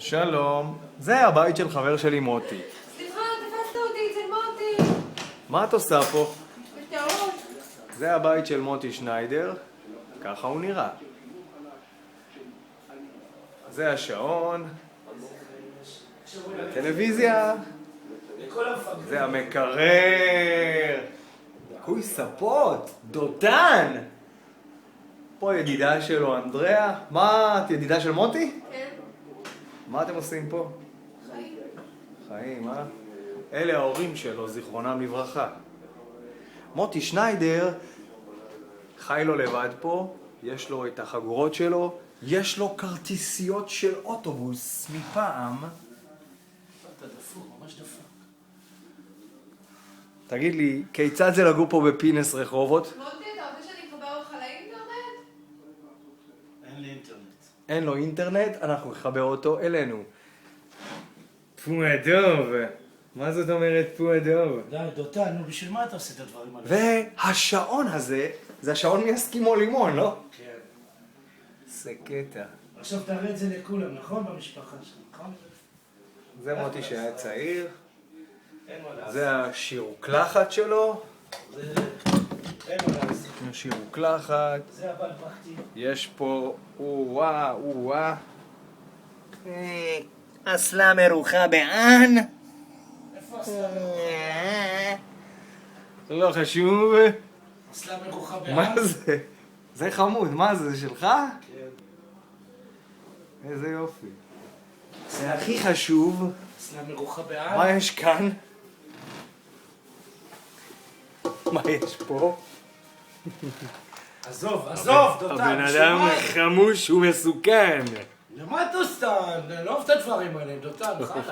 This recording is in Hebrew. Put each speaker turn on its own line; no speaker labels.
שלום, זה הבית של חבר שלי מוטי.
סליחה, תפסת אותי אצל מוטי.
מה את עושה פה?
בטעות.
זה הבית של מוטי שניידר, ככה הוא נראה. זה השעון, הטלוויזיה, זה המקרר, ניקוי ספות, דותן. פה ידידה שלו, אנדריה. מה, את ידידה של מוטי?
כן.
מה אתם עושים פה?
חיים.
חיים, אה? אלה ההורים שלו, זיכרונם לברכה. מוטי שניידר חי לו לבד פה, יש לו את החגורות שלו, יש לו כרטיסיות של אוטובוס מפעם.
אתה דפוק, ממש דפוק.
תגיד לי, כיצד זה לגור פה בפינס רחובות?
מוטי, אתה רוצה שאני אחבר אותך לאינטרנט?
אין לי אינטרנט.
אין לו אינטרנט, אנחנו נחבר אותו אלינו. פועדוב. מה זאת אומרת פועדוב?
די, דותן, נו, בשביל מה אתה עושה את הדברים האלה?
והשעון הזה, זה השעון מאסקימו לימון, לא?
כן.
זה קטע.
עכשיו תראה את זה לכולם, נכון? במשפחה שלך, נכון?
זה מוטי שהיה צעיר,
אין מה לעשות.
זה השירוקלחת שלו,
אין מה לעשות.
השירוקלחת,
זה הבן פחתי.
יש פה או-אה.
אסלה מרוחה בען.
איפה אסלה?
לא חשוב.
אסלה מרוחה
מה
בעם?
זה? זה חמוד, מה זה? זה שלך?
כן.
איזה יופי. זה הכי חשוב.
אסלה מרוחה בעם?
מה יש כאן? מה יש פה?
עזוב, עזוב, דותן.
הבן
בשביל
אדם
מה?
חמוש ומסוכן.
למה אתה סתם? אני לא אוהב את הדברים האלה, דותן, חלאס.